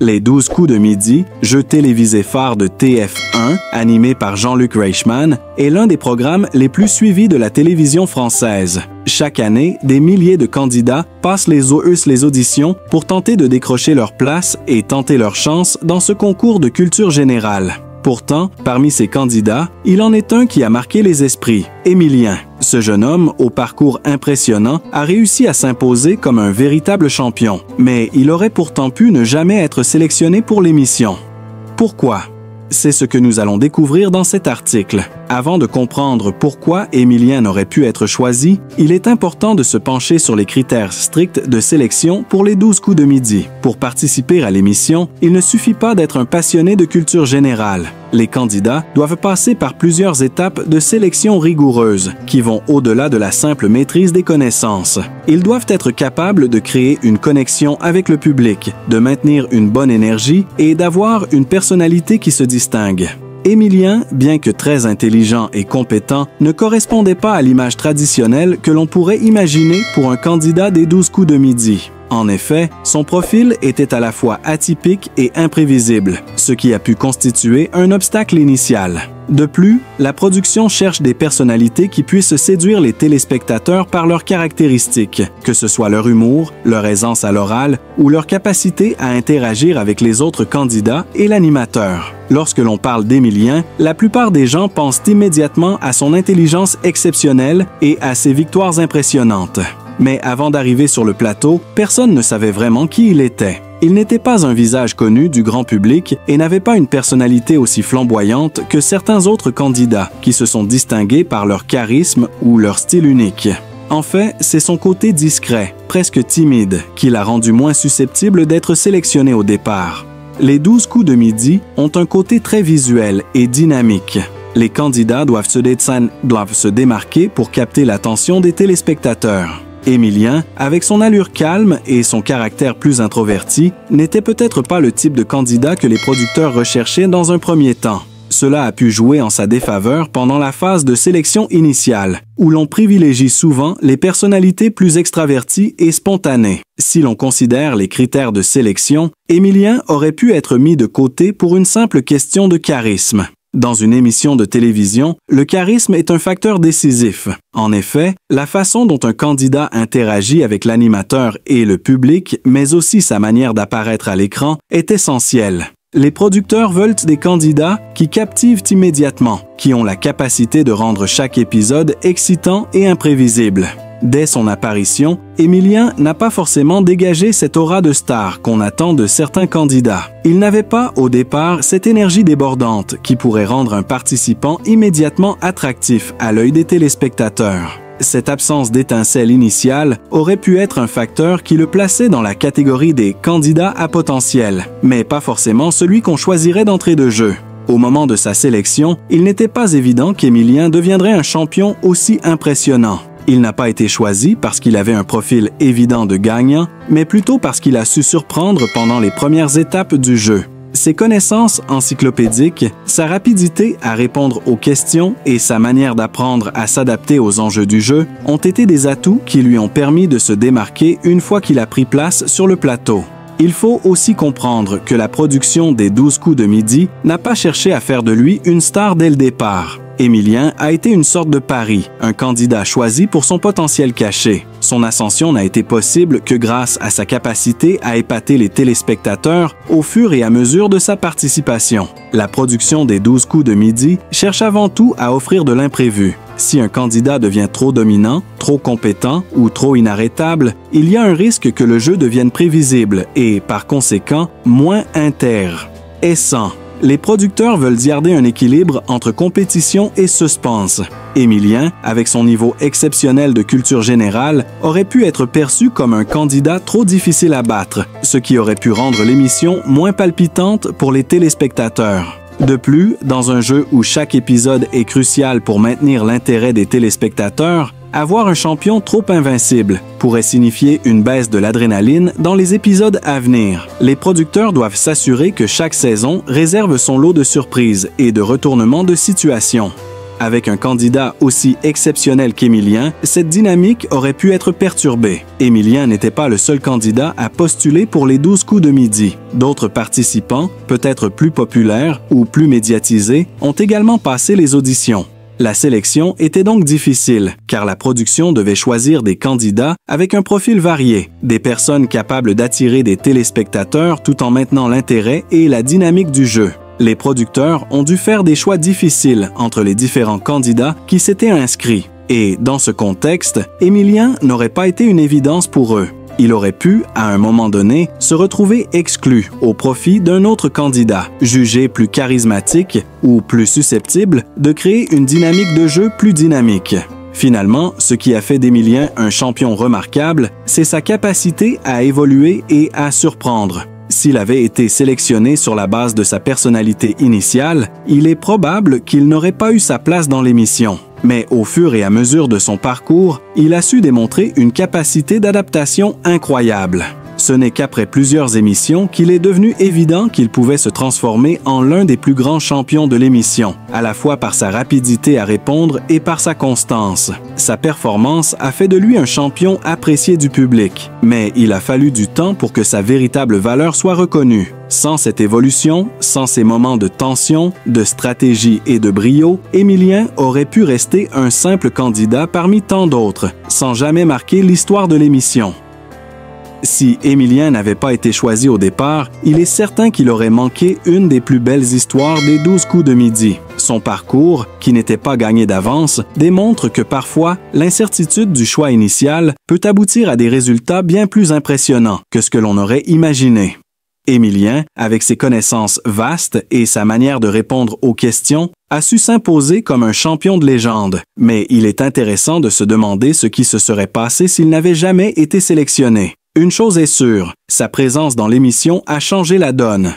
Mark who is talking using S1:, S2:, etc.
S1: Les 12 coups de midi, jeu télévisé phare de TF1, animé par Jean-Luc Reichmann, est l'un des programmes les plus suivis de la télévision française. Chaque année, des milliers de candidats passent les auditions pour tenter de décrocher leur place et tenter leur chance dans ce concours de culture générale. Pourtant, parmi ces candidats, il en est un qui a marqué les esprits, Émilien. Ce jeune homme, au parcours impressionnant, a réussi à s'imposer comme un véritable champion. Mais il aurait pourtant pu ne jamais être sélectionné pour l'émission. Pourquoi? C'est ce que nous allons découvrir dans cet article. Avant de comprendre pourquoi Émilien n'aurait pu être choisi, il est important de se pencher sur les critères stricts de sélection pour les 12 coups de midi. Pour participer à l'émission, il ne suffit pas d'être un passionné de culture générale. Les candidats doivent passer par plusieurs étapes de sélection rigoureuses qui vont au-delà de la simple maîtrise des connaissances. Ils doivent être capables de créer une connexion avec le public, de maintenir une bonne énergie et d'avoir une personnalité qui se distingue. Émilien, bien que très intelligent et compétent, ne correspondait pas à l'image traditionnelle que l'on pourrait imaginer pour un candidat des 12 coups de midi. En effet, son profil était à la fois atypique et imprévisible, ce qui a pu constituer un obstacle initial. De plus, la production cherche des personnalités qui puissent séduire les téléspectateurs par leurs caractéristiques, que ce soit leur humour, leur aisance à l'oral ou leur capacité à interagir avec les autres candidats et l'animateur. Lorsque l'on parle d'Émilien, la plupart des gens pensent immédiatement à son intelligence exceptionnelle et à ses victoires impressionnantes. Mais avant d'arriver sur le plateau, personne ne savait vraiment qui il était. Il n'était pas un visage connu du grand public et n'avait pas une personnalité aussi flamboyante que certains autres candidats qui se sont distingués par leur charisme ou leur style unique. En fait, c'est son côté discret, presque timide, qui l'a rendu moins susceptible d'être sélectionné au départ. Les 12 coups de midi ont un côté très visuel et dynamique. Les candidats doivent se démarquer pour capter l'attention des téléspectateurs. Émilien, avec son allure calme et son caractère plus introverti, n'était peut-être pas le type de candidat que les producteurs recherchaient dans un premier temps. Cela a pu jouer en sa défaveur pendant la phase de sélection initiale, où l'on privilégie souvent les personnalités plus extraverties et spontanées. Si l'on considère les critères de sélection, Émilien aurait pu être mis de côté pour une simple question de charisme. Dans une émission de télévision, le charisme est un facteur décisif. En effet, la façon dont un candidat interagit avec l'animateur et le public, mais aussi sa manière d'apparaître à l'écran, est essentielle. Les producteurs veulent des candidats qui captivent immédiatement, qui ont la capacité de rendre chaque épisode excitant et imprévisible. Dès son apparition, Émilien n'a pas forcément dégagé cette aura de star qu'on attend de certains candidats. Il n'avait pas, au départ, cette énergie débordante qui pourrait rendre un participant immédiatement attractif à l'œil des téléspectateurs. Cette absence d'étincelle initiale aurait pu être un facteur qui le plaçait dans la catégorie des candidats à potentiel, mais pas forcément celui qu'on choisirait d'entrée de jeu. Au moment de sa sélection, il n'était pas évident qu'Émilien deviendrait un champion aussi impressionnant. Il n'a pas été choisi parce qu'il avait un profil évident de gagnant, mais plutôt parce qu'il a su surprendre pendant les premières étapes du jeu. Ses connaissances encyclopédiques, sa rapidité à répondre aux questions et sa manière d'apprendre à s'adapter aux enjeux du jeu ont été des atouts qui lui ont permis de se démarquer une fois qu'il a pris place sur le plateau. Il faut aussi comprendre que la production des 12 coups de midi n'a pas cherché à faire de lui une star dès le départ. Émilien a été une sorte de pari, un candidat choisi pour son potentiel caché. Son ascension n'a été possible que grâce à sa capacité à épater les téléspectateurs au fur et à mesure de sa participation. La production des 12 coups de midi cherche avant tout à offrir de l'imprévu. Si un candidat devient trop dominant, trop compétent ou trop inarrêtable, il y a un risque que le jeu devienne prévisible et, par conséquent, moins intéressant. Les producteurs veulent garder un équilibre entre compétition et suspense. Émilien, avec son niveau exceptionnel de culture générale, aurait pu être perçu comme un candidat trop difficile à battre, ce qui aurait pu rendre l'émission moins palpitante pour les téléspectateurs. De plus, dans un jeu où chaque épisode est crucial pour maintenir l'intérêt des téléspectateurs, avoir un champion trop invincible pourrait signifier une baisse de l'adrénaline dans les épisodes à venir. Les producteurs doivent s'assurer que chaque saison réserve son lot de surprises et de retournements de situation. Avec un candidat aussi exceptionnel qu'Émilien, cette dynamique aurait pu être perturbée. Émilien n'était pas le seul candidat à postuler pour les 12 coups de midi. D'autres participants, peut-être plus populaires ou plus médiatisés, ont également passé les auditions. La sélection était donc difficile, car la production devait choisir des candidats avec un profil varié, des personnes capables d'attirer des téléspectateurs tout en maintenant l'intérêt et la dynamique du jeu. Les producteurs ont dû faire des choix difficiles entre les différents candidats qui s'étaient inscrits. Et, dans ce contexte, Émilien n'aurait pas été une évidence pour eux. Il aurait pu, à un moment donné, se retrouver exclu au profit d'un autre candidat, jugé plus charismatique ou plus susceptible de créer une dynamique de jeu plus dynamique. Finalement, ce qui a fait d'Émilien un champion remarquable, c'est sa capacité à évoluer et à surprendre. S'il avait été sélectionné sur la base de sa personnalité initiale, il est probable qu'il n'aurait pas eu sa place dans l'émission. Mais au fur et à mesure de son parcours, il a su démontrer une capacité d'adaptation incroyable. Ce n'est qu'après plusieurs émissions qu'il est devenu évident qu'il pouvait se transformer en l'un des plus grands champions de l'émission, à la fois par sa rapidité à répondre et par sa constance. Sa performance a fait de lui un champion apprécié du public, mais il a fallu du temps pour que sa véritable valeur soit reconnue. Sans cette évolution, sans ces moments de tension, de stratégie et de brio, Émilien aurait pu rester un simple candidat parmi tant d'autres, sans jamais marquer l'histoire de l'émission. Si Émilien n'avait pas été choisi au départ, il est certain qu'il aurait manqué une des plus belles histoires des 12 coups de midi. Son parcours, qui n'était pas gagné d'avance, démontre que parfois, l'incertitude du choix initial peut aboutir à des résultats bien plus impressionnants que ce que l'on aurait imaginé. Émilien, avec ses connaissances vastes et sa manière de répondre aux questions, a su s'imposer comme un champion de légende. Mais il est intéressant de se demander ce qui se serait passé s'il n'avait jamais été sélectionné. Une chose est sûre, sa présence dans l'émission a changé la donne.